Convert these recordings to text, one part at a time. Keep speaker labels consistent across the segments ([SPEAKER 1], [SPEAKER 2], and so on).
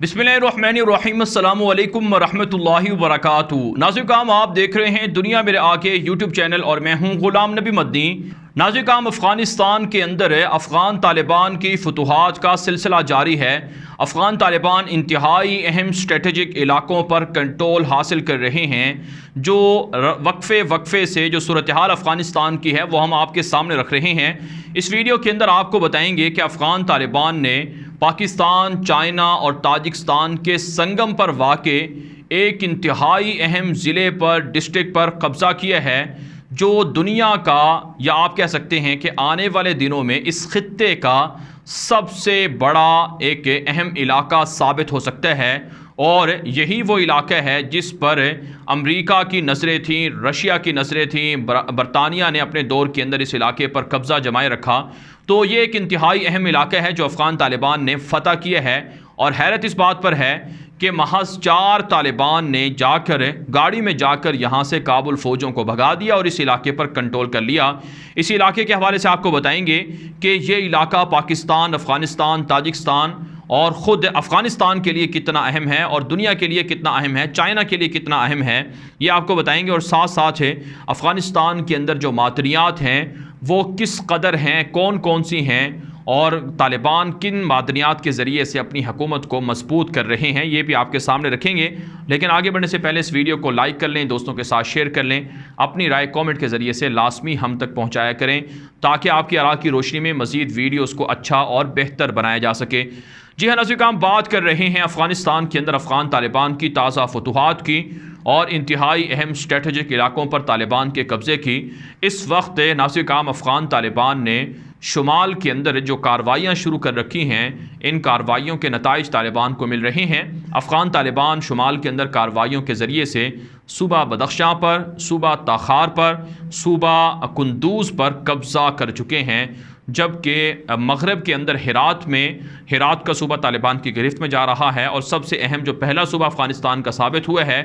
[SPEAKER 1] बिस्मिल्लाहिर्रहमानिर्रहीम अस्सलामु अलैकुम वरहमतुल्लाहि वबरकातुहू। नाज़रीन काम आप देख रहे हैं दुनिया मेरे आगे यूट्यूब चैनल और मैं हूं गुलाम नबी मदनी। नाज़रीन काम अफ़गानिस्तान के अंदर अफ़गान तालिबान की फतूहात का सिलसिला जारी है। अफ़गान तालिबान इंतहाई अहम स्ट्रेटजिक इलाकों पर कंट्रोल हासिल कर रहे हैं। जो वक्फे से जो सूरत हाल अफ़गानिस्तान की है वो हम आपके सामने रख रहे हैं। इस वीडियो के अंदर आपको बताएंगे कि अफ़गान तालिबान ने पाकिस्तान, चाइना और ताजिकिस्तान के संगम पर वाक़े एक इंतहाई अहम ज़िले पर, डिस्ट्रिक्ट पर कब्ज़ा किया है, जो दुनिया का, या आप कह सकते हैं कि आने वाले दिनों में इस खित्ते का सबसे बड़ा एक अहम इलाका साबित हो सकता है। और यही वो इलाका है जिस पर अमेरिका की नज़रें थीं, रशिया की नज़रें थीं, बरतानिया ने अपने दौर के अंदर इस इलाके पर कब्ज़ा जमाए रखा। तो ये एक इंतहाई अहम इलाका है जो अफ़गान तालिबान ने फ़तह किया है। और हैरत इस बात पर है कि महज 4 तालिबान ने जाकर गाड़ी में जाकर यहाँ से काबुल फ़ौजों को भगा दिया और इस इलाके पर कंट्रोल कर लिया। इस इलाके के हवाले से आपको बताएंगे कि ये इलाका पाकिस्तान, अफ़गानिस्तान, ताजिकिस्तान और ख़ुद अफ़गानिस्तान के लिए कितना अहम है और दुनिया के लिए कितना अहम है, चाइना के लिए कितना अहम है, ये आपको बताएंगे। और साथ साथ अफ़गानिस्तान के अंदर जो मादनियात हैं वो किस कदर हैं, कौन कौन सी हैं, और तालिबान किन मादनियात के ज़रिए से अपनी हुकूमत को मजबूत कर रहे हैं, ये भी आपके सामने रखेंगे। लेकिन आगे बढ़ने से पहले इस वीडियो को लाइक कर लें, दोस्तों के साथ शेयर कर लें, अपनी राय कमेंट के ज़रिए से लाजमी हम तक पहुँचाया करें ताकि आपकी आरा की रोशनी में मज़ीद वीडियोस को अच्छा और बेहतर बनाया जा सके। जी हाँ नाज़रीन, हम बात कर रहे हैं अफ़गानिस्तान के अंदर अफ़गान तालिबान की ताज़ा फतूहात की और इंतहाई अहम स्ट्रेटजिक इलाकों पर तालिबान के कब्ज़े की। इस वक्त नाज़रीन काम अफ़गान तालिबान ने शुमाल के अंदर जो कार्रवाइयाँ शुरू कर रखी हैं, इन कार्रवाइयों के नताइज तालिबान को मिल रहे हैं। अफ़गान तालिबान शुमाल के अंदर कार्रवाइयों के ज़रिए से सूबा बदख्शां पर, सूबा ताखार पर, सूबा कुंदूज़ पर कब्ज़ा कर चुके हैं। जबकि मगरब के अंदर हिरात का सूबा तालिबान की गिरफ्त में जा रहा है। और सबसे अहम जो पहला सूबा अफ़गानिस्तान का साबित हुआ है,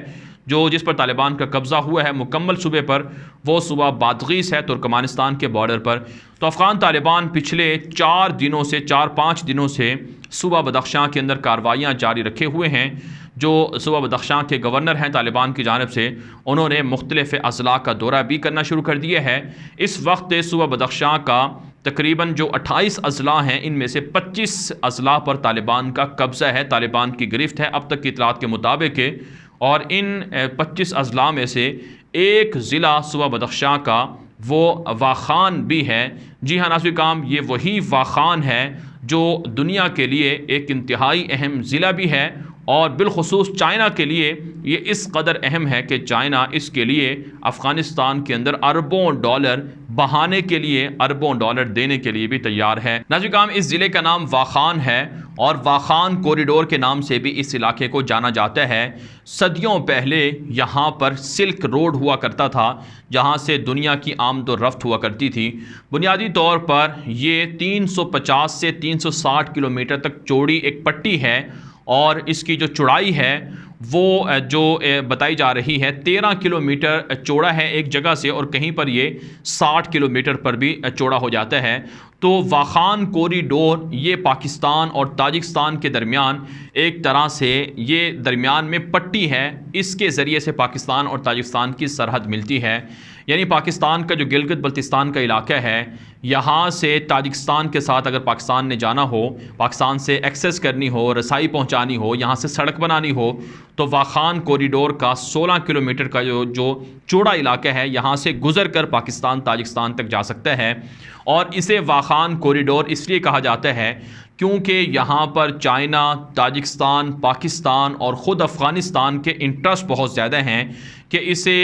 [SPEAKER 1] जिस पर तालिबान का कब्ज़ा हुआ है मुकम्मल सूबे पर, वो सूबा बादगीस है तुर्कमानिस्तान के बॉर्डर पर। तो अफ़गान तालिबान पिछले 4-5 दिनों से सूबा बदख्शां के अंदर कार्रवाइयाँ जारी रखे हुए हैं। जो सूबा बदख्शां के गवर्नर हैं तालिबान की जानिब से, उन्होंने मुख्तलिफ़ अज़ला का दौरा भी करना शुरू कर दिया है। इस वक्त सूबा बदख्शां का तकरीबन जो 28 अज़ला हैं, इनमें से 25 अज़ला पर तालिबान का कब्ज़ा है, तालिबान की गिरफ्त है अब तक की इतलात के मुताबिक। और इन 25 अज़ला में से एक ज़िला सूबा बदख्शां का वो वाखान भी है। जी हाँ नाज़रीन काम, ये वही वाखान है जो दुनिया के लिए एक इंतहाई अहम ज़िला भी है और बिलखुसूस चाइना के लिए ये इस कदर अहम है कि चाइना इसके लिए अफ़गानिस्तान के अंदर अरबों डॉलर बहाने के लिए, अरबों डॉलर देने के लिए भी तैयार है। नाज़रीन काम, इस ज़िले का नाम वाखान है और वाखान कॉरिडोर के नाम से भी इस इलाके को जाना जाता है। सदियों पहले यहाँ पर सिल्क रोड हुआ करता था, जहाँ से दुनिया की आमद और रफ्त हुआ करती थी। बुनियादी तौर पर ये 350 से 360 किलोमीटर तक चौड़ी एक पट्टी है और इसकी जो चौड़ाई है वो जो बताई जा रही है 13 किलोमीटर चौड़ा है एक जगह से, और कहीं पर ये 60 किलोमीटर पर भी चौड़ा हो जाता है। तो वाखान कॉरिडोर ये पाकिस्तान और ताजिकिस्तान के दरमियान एक तरह से ये दरमियान में पट्टी है, इसके ज़रिए से पाकिस्तान और ताजिकिस्तान की सरहद मिलती है। यानी पाकिस्तान का जो गिलगित बल्तिस्तान का इलाका है, यहाँ से ताजिकिस्तान के साथ अगर पाकिस्तान ने जाना हो, पाकिस्तान से एक्सेस करनी हो, रसाई पहुँचानी हो, यहाँ से सड़क बनानी हो, तो वाखान कॉरिडोर का 16 किलोमीटर का जो चौड़ा इलाका है, यहाँ से गुजर कर पाकिस्तान ताजिकिस्तान तक जा सकता है। और इसे वाखान कॉरिडोर इसलिए कहा जाता है क्योंकि यहाँ पर चाइना, ताजिकिस्तान, पाकिस्तान और ख़ुद अफ़गानिस्तान के इंटरेस्ट बहुत ज़्यादा हैं कि इसे,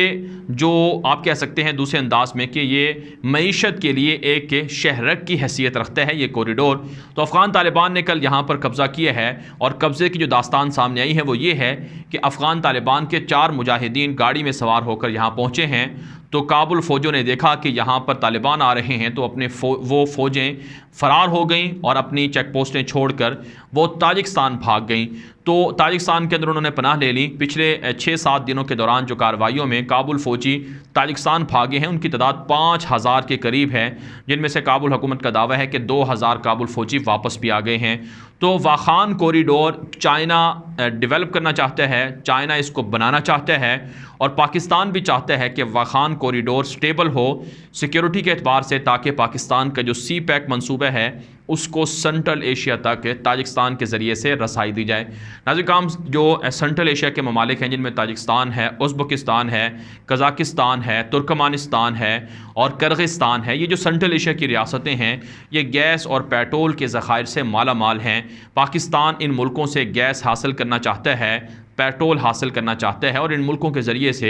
[SPEAKER 1] जो आप कह सकते हैं दूसरे अंदाज में, कि ये मईशत के लिए एक शहरक की हैसियत रखता है ये कॉरिडोर। तो अफ़गान तालिबान ने कल यहाँ पर कब्ज़ा किया है और कब्ज़े की जो दास्तान सामने आई है वो ये है कि अफ़गान तालिबान के 4 मुजाहिदीन गाड़ी में सवार होकर यहाँ पहुँचे हैं। तो काबुल फ़ौजों ने देखा कि यहाँ पर तालिबान आ रहे हैं, तो वो फ़ौजें फ़रार हो गईं और अपनी चेक पोस्टें छोड़कर वो ताजिकिस्तान भाग गई। तो ताजिकिस्तान के अंदर उन्होंने पनाह ले ली। पिछले 6-7 दिनों के दौरान जो कार्रवाइयों में काबुल फ़ौजी ताजिकिस्तान भागे हैं उनकी तादाद 5000 के करीब है, जिनमें से काबुल हुकूमत का दावा है कि 2000 काबुल फ़ौजी वापस भी आ गए हैं। तो वाखान कॉरिडोर चाइना डेवलप करना चाहता है, चाइना इसको बनाना चाहता है और पाकिस्तान भी चाहता है कि वाखान कॉरिडोर स्टेबल हो सिक्योरिटी के एतबार से, ताकि पाकिस्तान का जो सी पैक मनसूबा है उसको सेंट्रल एशिया तक ताजिकिस्तान के ज़रिए से रसाई दी जाए। नाज़रीन, जो सेंट्रल एशिया के ममालिक हैं जिनमें ताजिकिस्तान है, उज़्बेकिस्तान है, कज़ाकिस्तान है, तुर्कमानिस्तान है और किर्गिस्तान है, ये जो सेंट्रल एशिया की रियासतें हैं ये गैस और पेट्रोल के ज़खायर से माला माल हैं। पाकिस्तान इन मुल्कों से गैस हासिल करना चाहता है, पेट्रोल हासिल करना चाहता है और इन मुल्कों के ज़रिए से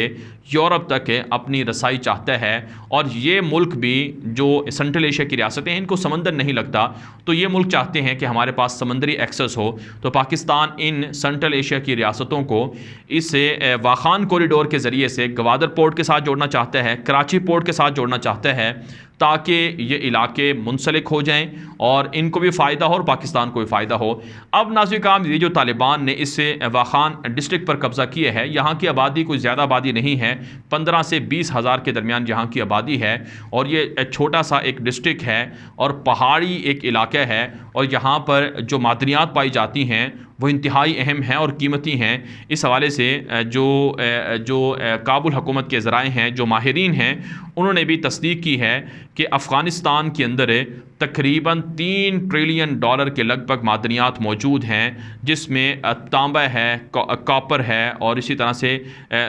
[SPEAKER 1] यूरोप तक अपनी रसाई चाहता है। और ये मुल्क भी जो सेंट्रल एशिया की रियासतें हैं इनको समंदर नहीं लगता, तो ये मुल्क चाहते हैं कि हमारे पास समंदरी एक्सेस हो। तो पाकिस्तान इन सेंट्रल एशिया की रियासतों को इस वाखान कॉरिडोर के ज़रिए से गवादर पोर्ट के साथ जोड़ना चाहता है, कराची पोर्ट के साथ जोड़ना चाहता है, ताकि ये इलाके मुंसलिक हो जाएं और इनको भी फ़ायदा हो और पाकिस्तान को भी फ़ायदा हो। अब नाज़रीन, ये जो तालिबान ने इससे वाखान डिस्ट्रिक्ट पर कब्ज़ा किया है, यहाँ की आबादी कोई ज़्यादा आबादी नहीं है, 15 से 20 हज़ार के दरमियान यहाँ की आबादी है और ये छोटा सा एक डिस्ट्रिक्ट है और पहाड़ी एक इलाका है और यहाँ पर जो मादनियात पाई जाती हैं वो इंतहाई अहम हैं और कीमती हैं। इस हवाले से जो काबुल हुकूमत के ज़राए हैं, जो माहिरीन हैं, उन्होंने भी तस्दीक की है कि अफ़गानिस्तान के अंदर तकरीबन $3 ट्रिलियन के लगभग मादनियात मौजूद हैं, जिसमें तांबा है, कॉपर है और इसी तरह से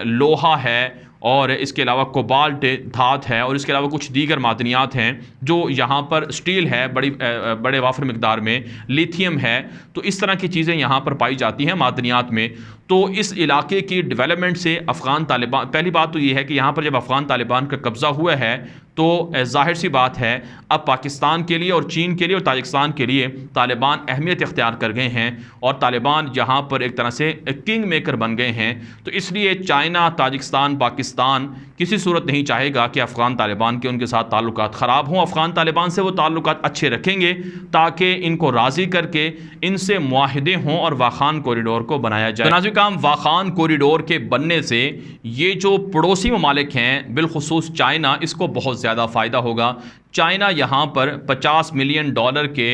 [SPEAKER 1] लोहा है और इसके अलावा कोबाल्ट धात है और इसके अलावा कुछ दीगर मादनियात हैं जो यहाँ पर स्टील है बड़े वाफर मिकदार में, लिथियम है। तो इस तरह की चीज़ें यहाँ पर पाई जाती हैं मादनियात में। तो इस इलाके की डेवलपमेंट से अफ़गान तालिबान, पहली बात तो ये है कि यहाँ पर जब अफ़गान तालिबान का कब्ज़ा हुआ है तो ज़ाहिर सी बात है अब पाकिस्तान के लिए और चीन के लिए और ताजिकिस्तान के लिए तालिबान अहमियत इख्तियार कर गए हैं और तालिबान यहाँ पर एक तरह से किंग मेकर बन गए हैं। तो इसलिए चाइना, ताजिकिस्तान, पाकिस्तान किसी सूरत नहीं चाहेगा कि अफ़गान तालिबान के उनके साथ ताल्लुकात ख़राब हों। अफ़गान तालिबान से वो ताल्लुकात अच्छे रखेंगे ताकि इनको राज़ी करके इनसे मुआहिदे हों और वाखान कॉरिडोर को बनाया जाए। नाज़रीन, वाखान कॉरिडोर के बनने से ये जो पड़ोसी ममालिक हैं, बिलखुसूस चाइना, इसको बहुत ज़्यादा फ़ायदा होगा। चाइना यहाँ पर $50 मिलियन के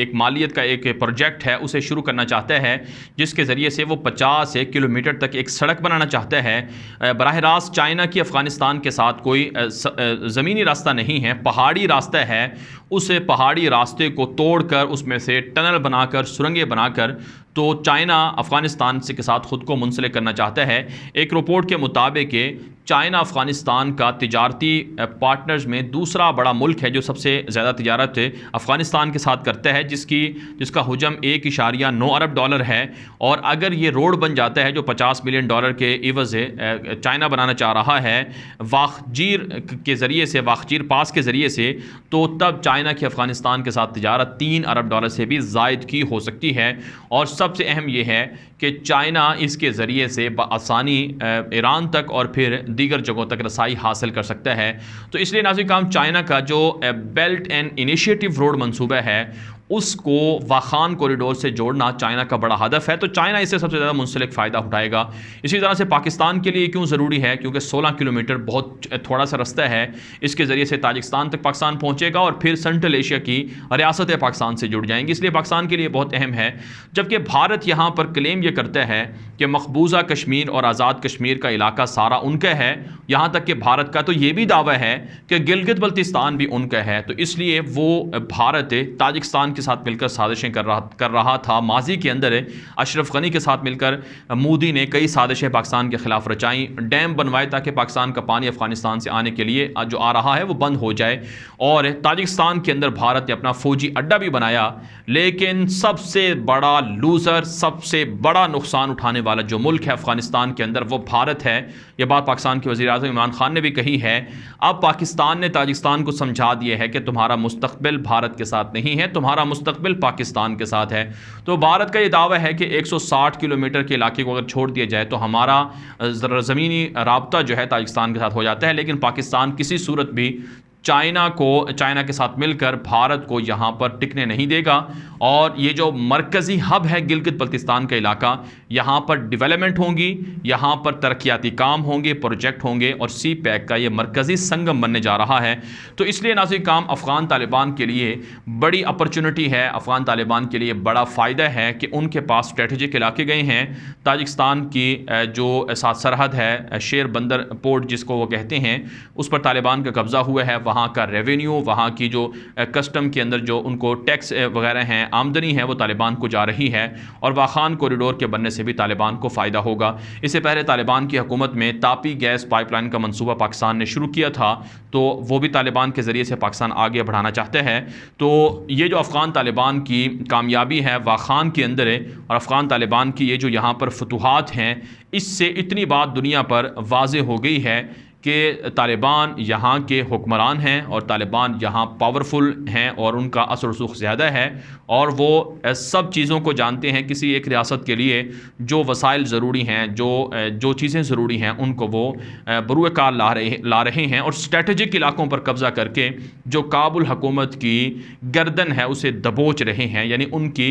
[SPEAKER 1] एक मालियत का एक प्रोजेक्ट है उसे शुरू करना चाहता है, जिसके ज़रिए से वो 50 किलोमीटर तक एक सड़क बनाना चाहता है। बराह रास्त चाइना की अफ़गानिस्तान के साथ कोई ज़मीनी रास्ता नहीं है, पहाड़ी रास्ता है। उस पहाड़ी रास्ते को तोड़कर उसमें से टनल बनाकर, सुरंगें बनाकर तो चाइना अफ़गानिस्तान से के साथ ख़ुद को मुंसलिक करना चाहता है। एक रिपोर्ट के मुताबिक चाइना अफ़गानिस्तान का तिजारती पार्टनर्स में दूसरा बड़ा मुल्क है जो सबसे ज़्यादा तिजारत अफ़गानिस्तान के साथ करता है, जिसका हुजम $1.9 अरब है। और अगर ये रोड बन जाता है जो $50 मिलियन के इवज़ चाइना बनाना चाह रहा है वाखजीर के ज़रिए से, वाखजीर पास के ज़रिए से, तो तब चाइना की अफ़गानिस्तान के साथ तिजारत $3 अरब से भी ज़ायद की हो सकती है। और सबसे अहम यह है कि चाइना इसके ज़रिए से बआसानी ईरान तक और फिर दीगर जगहों तक रसाई हासिल कर सकता है। तो इसलिए नाज़रीन, चाइना का जो बेल्ट एंड इनिशिएटिव रोड मंसूबा है उसको वाखान कॉरिडोर से जोड़ना चाइना का बड़ा हदफ है। तो चाइना इससे सबसे ज़्यादा मुंसलिक फ़ायदा उठाएगा। इसी तरह से पाकिस्तान के लिए क्यों ज़रूरी है, क्योंकि 16 किलोमीटर बहुत थोड़ा सा रास्ता है, इसके ज़रिए से ताजिकिस्तान तक पाकिस्तान पहुँचेगा और फिर सेंट्रल एशिया की रियासतें पाकिस्तान से जुड़ जाएंगी, इसलिए पाकिस्तान के लिए बहुत अहम है। जबकि भारत यहाँ पर क्लेम ये करता है कि मकबूजा कश्मीर और आज़ाद कश्मीर का इलाका सारा उनका है, यहाँ तक कि भारत का तो ये भी दावा है कि गिलगित बल्तिस्तान भी उनका है। तो इसलिए वो भारत ताजिकिस्तान के साथ मिलकर साजिशें कर रहा था। माजी के अंदर अशरफ गनी के साथ मिलकर मोदी ने कई साजिशें पाकिस्तान के खिलाफ रचाई, डैम बनवाए ताकि पाकिस्तान का पानी अफगानिस्तान से आने के लिए जो आ रहा है वो बंद हो जाए। और ताजिकिस्तान के अंदर भारत ने अपना फौजी अड्डा भी बनाया, लेकिन सबसे बड़ा लूज़र, सबसे बड़ा नुकसान उठाने वाला जो मुल्क है अफगानिस्तान के अंदर वो भारत है। यह बात पाकिस्तान के वज़ीर आज़म इमरान खान ने भी कही है। अब पाकिस्तान ने ताजिकिस्तान को समझा दिया है कि तुम्हारा मुस्तकबिल भारत के साथ नहीं है, तुम्हारा मुस्तकबिल पाकिस्तान के साथ है। तो भारत का ये दावा है कि 160 किलोमीटर के इलाके को अगर छोड़ दिया जाए तो हमारा ज़मीनी राब्ता जो है ताजिकिस्तान के साथ हो जाता है, लेकिन पाकिस्तान किसी सूरत भी चाइना के साथ मिलकर भारत को यहाँ पर टिकने नहीं देगा। और ये जो मरकज़ी हब है गिलगित बल्तिस्तान का इलाका, यहाँ पर डेवलपमेंट होंगी, यहाँ पर तरक्याती काम होंगे, प्रोजेक्ट होंगे और सी पैक का ये मरकज़ी संगम बनने जा रहा है। तो इसलिए नाज़रीन काम अफ़गान तालिबान के लिए बड़ी अपॉर्चुनिटी है, अफ़गान तालिबान के लिए बड़ा फ़ायदा है कि उनके पास स्ट्रेटजिक इलाके गए हैं। ताजिकिस्तान की जो साथ सरहद है, शेर बंदर पोर्ट जिसको वो कहते हैं, उस पर तालिबान का कब्ज़ा हुआ है। वहाँ का रेवेन्यू, वहाँ की जो कस्टम के अंदर जो उनको टैक्स वगैरह हैं, आमदनी है, वो तालिबान को जा रही है। और वाखान कॉरिडोर के बनने से भी तालिबान को फ़ायदा होगा। इससे पहले तालिबान की हुकूमत में तापी गैस पाइपलाइन का मनसूबा पाकिस्तान ने शुरू किया था, तो वो भी तालिबान के ज़रिए से पाकिस्तान आगे बढ़ाना चाहते हैं। तो ये जो अफ़गान तालिबान की कामयाबी है वाखान के अंदर है, और अफ़गान तालिबान की ये जो यहाँ पर फतूहात हैं, इससे इतनी बात दुनिया पर वाज़ेह हो गई है कि तालिबान यहाँ के हुक्मरान हैं और तालिबान यहाँ पावरफुल हैं और उनका असर रसूख ज़्यादा है और वो सब चीज़ों को जानते हैं। किसी एक रियासत के लिए जो वसाइल ज़रूरी हैं, जो चीज़ें ज़रूरी हैं, उनको वो बरूए कार ला रहे हैं और स्ट्रेटजिक इलाकों पर कब्ज़ा करके जो काबुल हुकूमत की गर्दन है उसे दबोच रहे हैं। यानी उनकी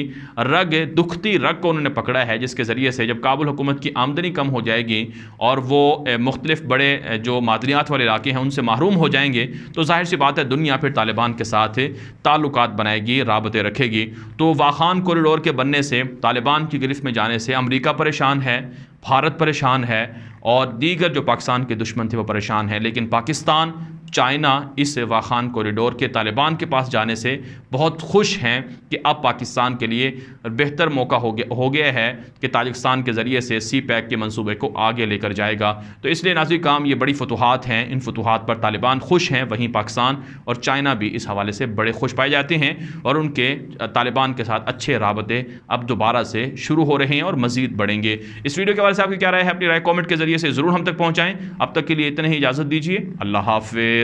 [SPEAKER 1] दुखती रग को उन्होंने पकड़ा है, जिसके ज़रिए से जब काबुल हुकूमत की आमदनी कम हो जाएगी और वो मुख्तलिफ बड़े जो मादनियात वाले इलाके हैं उनसे महरूम हो जाएंगे, तो जाहिर सी बात है दुनिया फिर तालिबान के साथ ताल्लुकात बनाएगी, राबते रखेगी। तो वाखान कॉरिडोर के बनने से, तालिबान की गिरफ्त में जाने से अमेरिका परेशान है, भारत परेशान है और दीगर जो पाकिस्तान के दुश्मन थे वो परेशान है। लेकिन पाकिस्तान, चाइना इस वाखान कॉरिडोर के तालिबान के पास जाने से बहुत खुश हैं कि अब पाकिस्तान के लिए बेहतर मौका हो गया है कि ताजिकिस्तान के ज़रिए से सी पैक के मंसूबे को आगे लेकर जाएगा। तो इसलिए नाज़रीन काम ये बड़ी फतूहात हैं, इन फतूहात पर तालिबान खुश हैं, वहीं पाकिस्तान और चाइना भी इस हवाले से बड़े खुश पाए जाते हैं और उनके तालिबान के साथ अच्छे राबते अब दोबारा से शुरू हो रहे हैं और मज़ीद बढ़ेंगे। इस वीडियो के बारे में आपकी क्या राय है? अपनी राय कॉमेंट के ज़रिए से ज़रूर हम तक पहुँचाएँ। अब तक के लिए इतने ही इजाज़त दीजिए। अल्लाह हाफ़िज़।